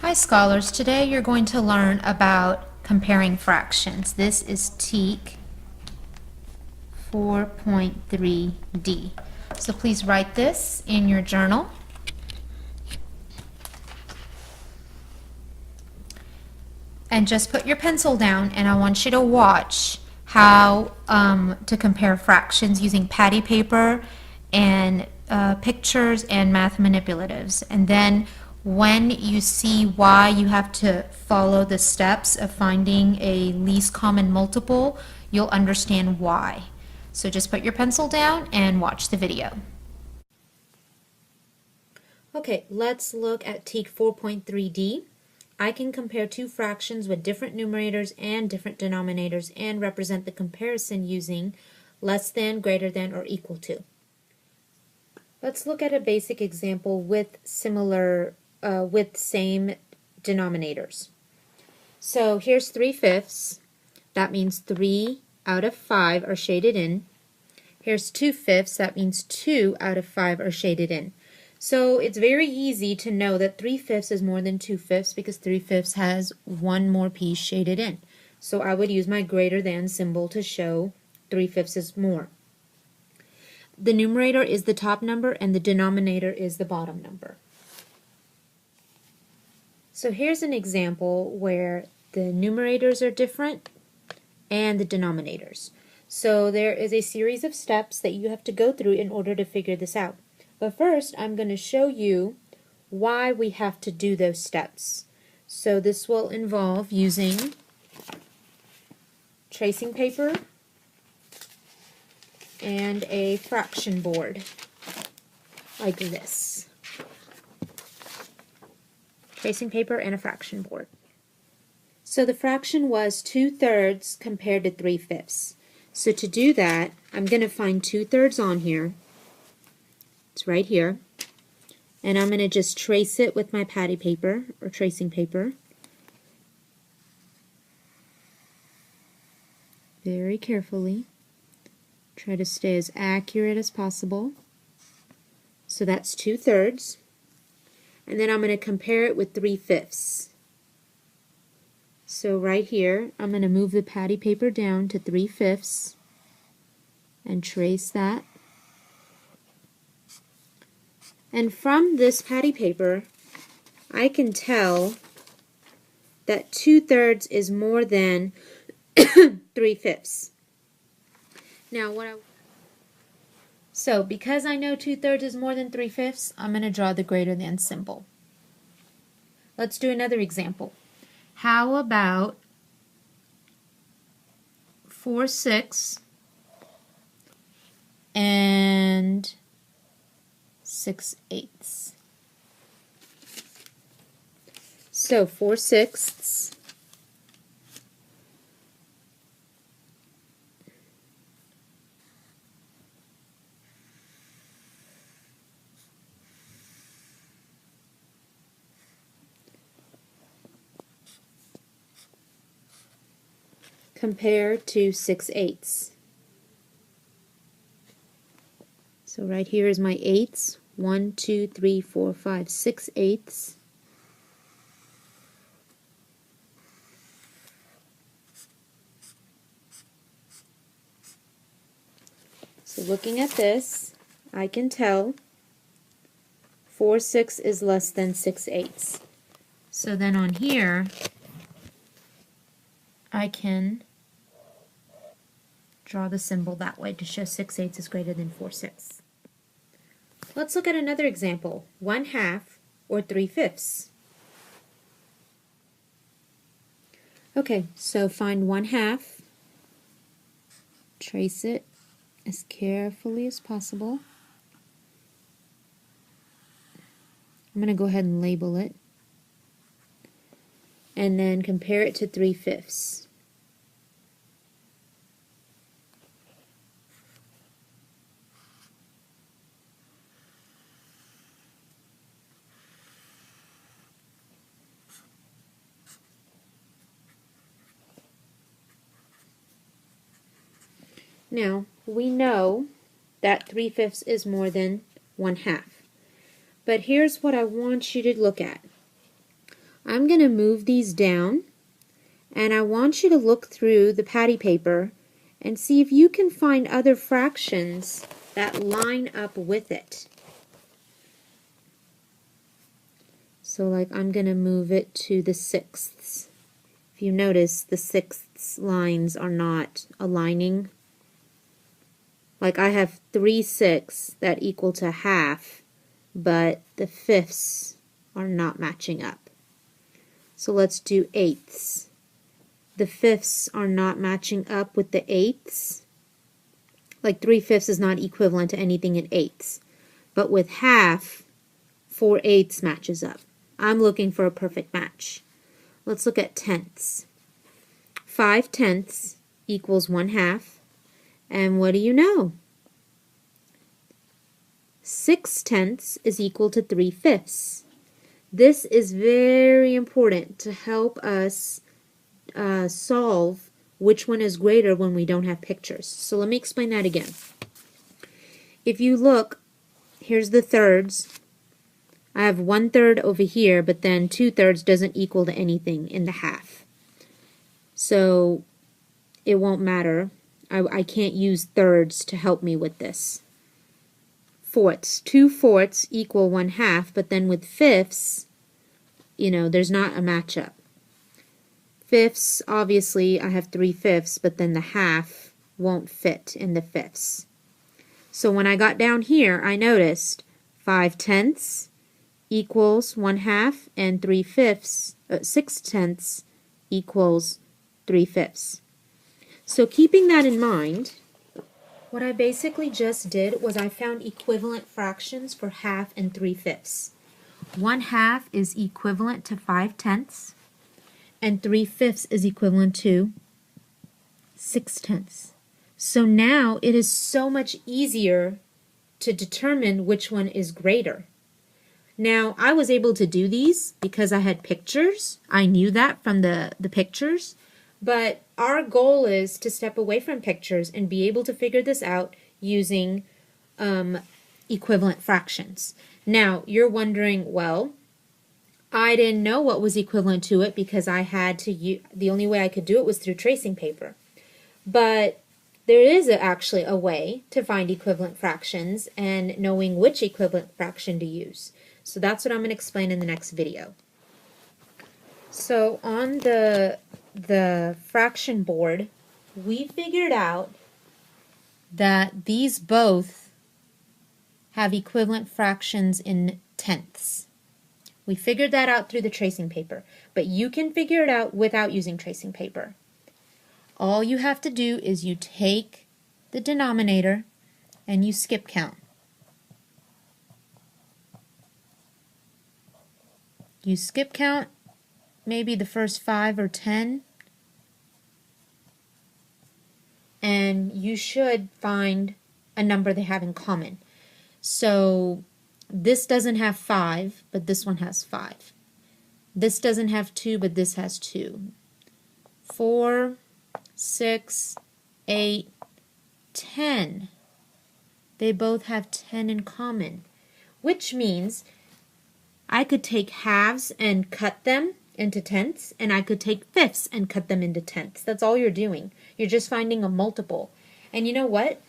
Hi scholars, today you're going to learn about comparing fractions. This is TEK 4.3D. So please write this in your journal. And just put your pencil down and I want you to watch how to compare fractions using patty paper and pictures and math manipulatives. And then when you see why you have to follow the steps of finding a least common multiple, you'll understand why. So just put your pencil down and watch the video. Okay, let's look at TEK 4.3D. I can compare two fractions with different numerators and different denominators and represent the comparison using less than, greater than, or equal to. Let's look at a basic example with same denominators. So here's 3/5. That means 3 out of 5 are shaded in. Here's 2/5. That means 2 out of 5 are shaded in. So it's very easy to know that 3/5 is more than 2/5 because 3/5 has one more piece shaded in. So I would use my greater than symbol to show 3/5 is more. The numerator is the top number and the denominator is the bottom number. So here's an example where the numerators are different and the denominators. So there is a series of steps that you have to go through in order to figure this out. But first, I'm going to show you why we have to do those steps. So this will involve using tracing paper and a fraction board, like this. Tracing paper and a fraction board. So the fraction was 2/3 compared to 3/5. So to do that, I'm going to find 2/3 on here. It's right here. And I'm going to just trace it with my patty paper or tracing paper. Very carefully. Try to stay as accurate as possible. So that's 2/3. And then I'm going to compare it with 3/5. So right here, I'm going to move the patty paper down to 3/5 and trace that. And from this patty paper, I can tell that 2/3 is more than 3/5. Now, so because I know 2/3 is more than 3/5, I'm going to draw the greater than symbol. Let's do another example. How about 4/6 and 6/8? So 4/6 compared to 6/8. So right here is my eighths. 1, 2, 3, 4, 5, 6/8. So looking at this, I can tell 4/6 is less than 6/8. So then on here, I can draw the symbol that way to show 6/8 is greater than 4/6. Let's look at another example, 1/2 or 3/5. Okay, so find 1/2, trace it as carefully as possible. I'm going to go ahead and label it. And then compare it to 3/5. Now, we know that 3/5 is more than 1/2. But here's what I want you to look at. I'm going to move these down, and I want you to look through the patty paper and see if you can find other fractions that line up with it. So like I'm going to move it to the sixths. If you notice, the sixths lines are not aligning. Like I have 3/6 that equal to half, but the fifths are not matching up. So let's do eighths. The fifths are not matching up with the eighths. Like 3/5 is not equivalent to anything in eighths. But with half, 4/8 matches up. I'm looking for a perfect match. Let's look at tenths. 5/10 equals 1/2. And what do you know? 6/10 is equal to 3/5. This is very important to help us solve which one is greater when we don't have pictures. So let me explain that again. If you look, here's the thirds. I have 1/3 over here, but then 2/3 doesn't equal to anything in the half. So it won't matter. I can't use thirds to help me with this. Fourths. 2/4 equal 1/2, but then with fifths, you know, there's not a matchup. Fifths, obviously, I have 3/5, but then the half won't fit in the fifths. So when I got down here, I noticed 5/10 equals 1/2, and 6/10 equals 3/5. So keeping that in mind, what I basically just did was I found equivalent fractions for half and 3/5. 1/2 is equivalent to 5/10, and 3/5 is equivalent to 6/10. So now it is so much easier to determine which one is greater. Now, I was able to do these because I had pictures. I knew that from the pictures. But our goal is to step away from pictures and be able to figure this out using equivalent fractions. Now, you're wondering, well, I didn't know what was equivalent to it because I had to the only way I could do it was through tracing paper. But there is actually a way to find equivalent fractions and knowing which equivalent fraction to use. So that's what I'm going to explain in the next video. So on the fraction board, we figured out that these both have equivalent fractions in tenths. We figured that out through the tracing paper, but you can figure it out without using tracing paper. All you have to do is you take the denominator and you skip count. You skip count maybe the first 5 or 10, and you should find a number they have in common. So this doesn't have 5, but this one has 5. This doesn't have 2, but this has 2. 4, 6, 8, 10. They both have 10 in common, which means I could take halves and cut them into tenths, and I could take fifths and cut them into tenths. That's all you're doing. You're just finding a multiple. And you know what?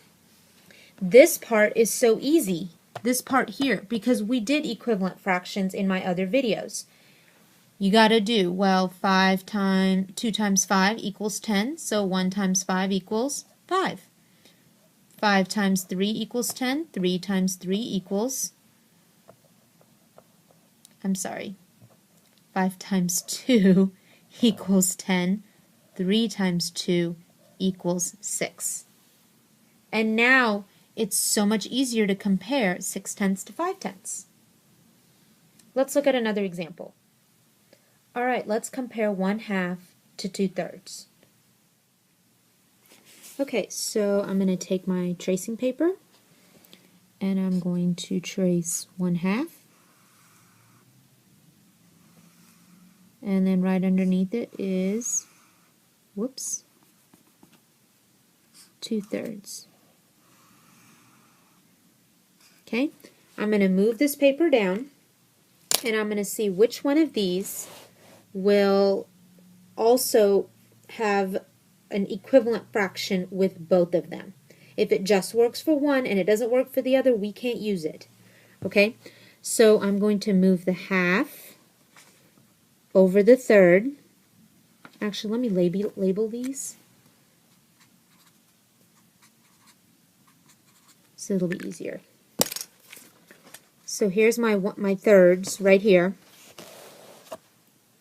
This part is so easy, this part here, because we did equivalent fractions in my other videos. You got to do, well, 2 times 5 equals 10, so 1 times 5 equals 5. 5 times 3 equals 10, 3 times 3 equals, 5 times 2 equals 10, 3 times 2 equals 6. And now it's so much easier to compare 6/10 to 5/10. Let's look at another example. All right, let's compare 1/2 to 2/3. Okay, so I'm going to take my tracing paper and I'm going to trace 1/2. And then right underneath it is, 2/3. Okay, I'm going to move this paper down and I'm going to see which one of these will also have an equivalent fraction with both of them. If it just works for one and it doesn't work for the other, we can't use it. Okay? So I'm going to move the half over the third. Actually, let me label these so it'll be easier. So here's my thirds right here,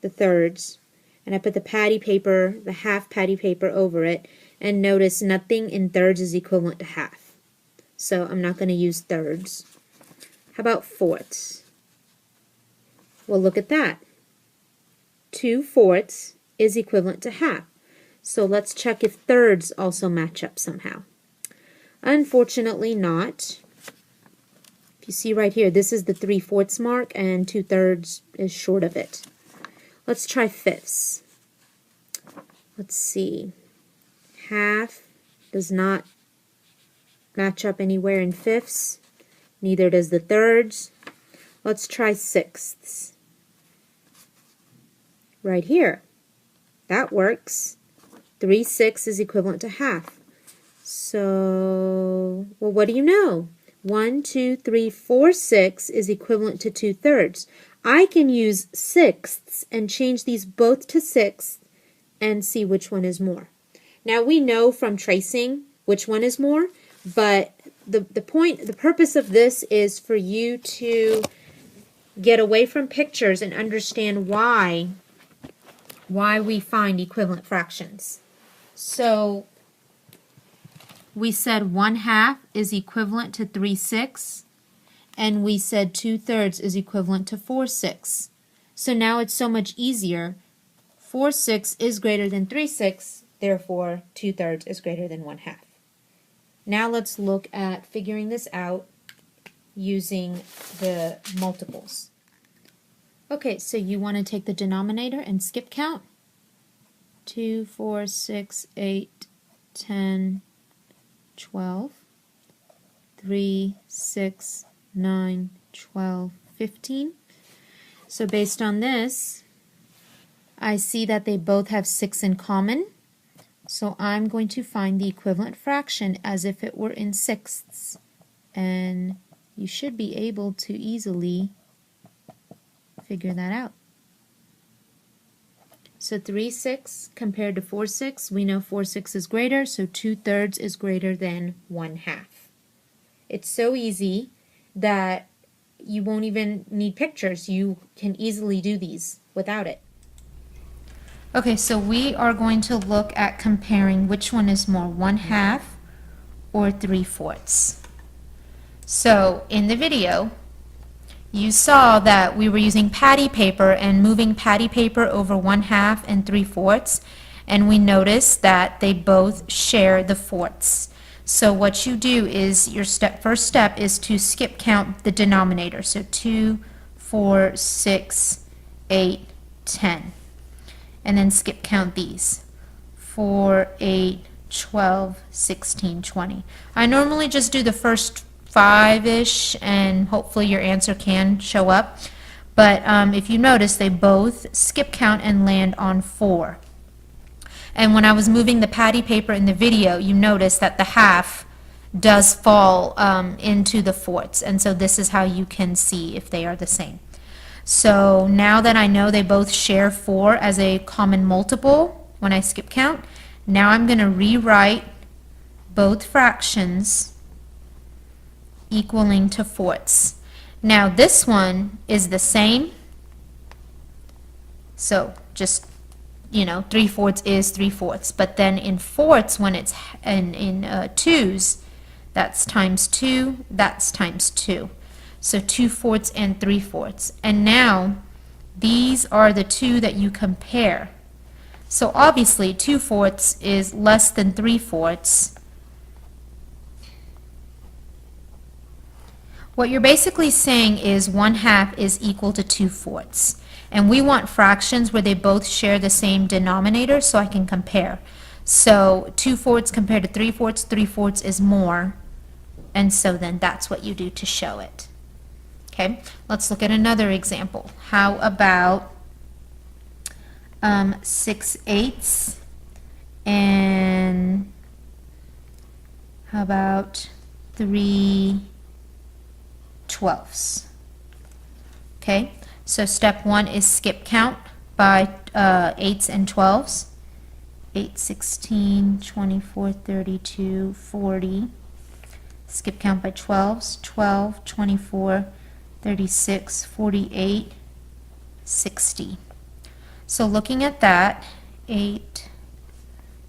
the thirds, and I put the patty paper, the half patty paper over it, and notice nothing in thirds is equivalent to half. So I'm not going to use thirds. How about fourths? Well, look at that. 2/4 is equivalent to half. So let's check if thirds also match up somehow. Unfortunately not. If you see right here, this is the 3/4 mark and 2/3 is short of it. Let's try fifths. Let's see. Half does not match up anywhere in fifths. Neither does the thirds. Let's try sixths. Right here. That works. 3/6 is equivalent to half. So, well, what do you know? 1, 2, 3, 4, 6 is equivalent to 2/3. I can use sixths and change these both to sixths and see which one is more. Now we know from tracing which one is more, but the purpose of this is for you to get away from pictures and understand why we find equivalent fractions. So we said 1/2 is equivalent to 3/6, and we said 2/3 is equivalent to 4/6. So now it's so much easier. 4/6 is greater than 3/6, therefore 2/3 is greater than 1/2. Now let's look at figuring this out using the multiples. Okay, so you want to take the denominator and skip count. 2, 4, 6, 8, 10, 12, 3, 6, 9, 12, 15. So based on this, I see that they both have 6 in common. So I'm going to find the equivalent fraction as if it were in sixths. And you should be able to easily figure that out. So 3/6 compared to 4/6, we know 4/6 is greater, so 2/3 is greater than 1/2. It's so easy that you won't even need pictures. You can easily do these without it. Okay, so we are going to look at comparing which one is more, 1/2 or 3/4. So in the video, you saw that we were using patty paper and moving patty paper over 1/2 and 3/4, and we noticed that they both share the fourths. So what you do is your first step is to skip count the denominator. So 2, 4, 6, 8, 10. And then skip count these. 4, 8, 12, 16, 20. I normally just do the first 5-ish, and hopefully your answer can show up. But if you notice, they both skip count and land on 4. And when I was moving the patty paper in the video, you notice that the half does fall into the fourths. And so this is how you can see if they are the same. So now that I know they both share 4 as a common multiple when I skip count, now I'm going to rewrite both fractions equaling to fourths. Now this one is the same, so just, you know, 3/4 is 3/4, but then in fourths, when it's in twos, that's times 2, that's times 2. So 2/4 and 3/4. And now these are the two that you compare. So obviously 2/4 is less than 3/4. What you're basically saying is 1/2 is equal to 2/4. And we want fractions where they both share the same denominator, so I can compare. So 2/4 compared to 3/4, 3/4 is more. And so then that's what you do to show it. Okay, let's look at another example. How about 6/8, and how about 3/12. Okay, so step 1 is skip count by 8s and 12s. 8, 16, 24, 32, 40. Skip count by 12s. 12, 24, 36, 48, 60. So looking at that, 8,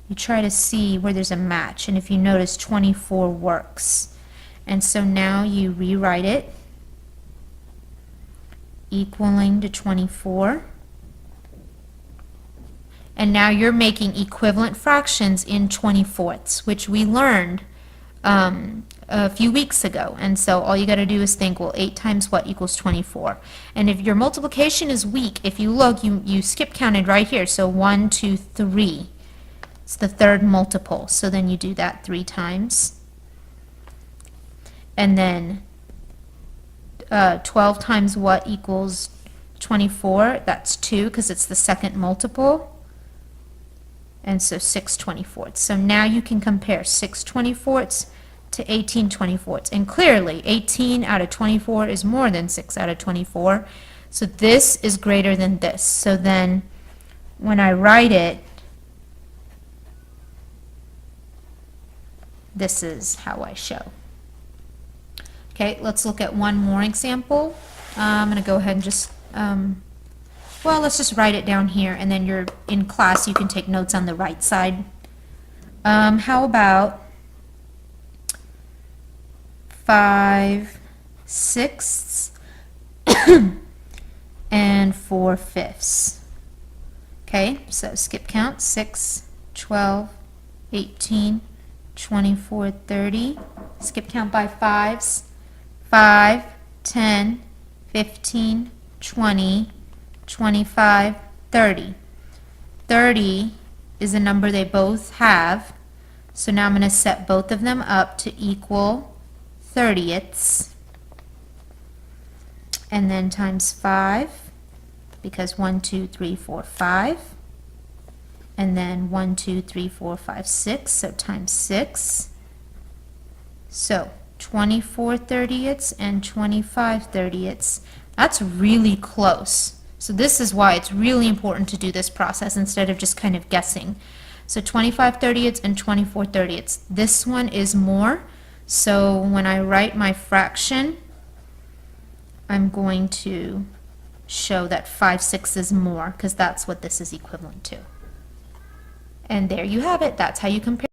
you try to see where there's a match, and if you notice 24 works. And so now you rewrite it, equaling to 24. And now you're making equivalent fractions in 24ths, which we learned a few weeks ago. And so all you got to do is think, well, 8 times what equals 24? And if your multiplication is weak, if you look, you skip counted right here. So 1, 2, 3. It's the third multiple. So then you do that 3 times. And then 12 times what equals 24? That's 2, because it's the second multiple. And so 6/24. So now you can compare 6/24 to 18/24. And clearly 18 out of 24 is more than 6 out of 24. So this is greater than this. So then when I write it, this is how I show. Okay, let's look at one more example. I'm going to go ahead and just well, let's just write it down here, and then you're in class, you can take notes on the right side. How about 5/6 and 4/5? Okay, so skip count, 6, 12, 18, 24, 30. Skip count by 5s, 5, 10, 15, 20, 25, 30. 30 is a number they both have, so now I'm going to set both of them up to equal 30ths, and then times 5, because 1, 2, 3, 4, 5, and then 1, 2, 3, 4, 5, 6, so times 6. So 24 30ths and 25 30ths. That's really close. So this is why it's really important to do this process instead of just kind of guessing. So 25 30ths and 24 30ths. This one is more. So when I write my fraction, I'm going to show that 5/6 is more, because that's what this is equivalent to. And there you have it. That's how you compare.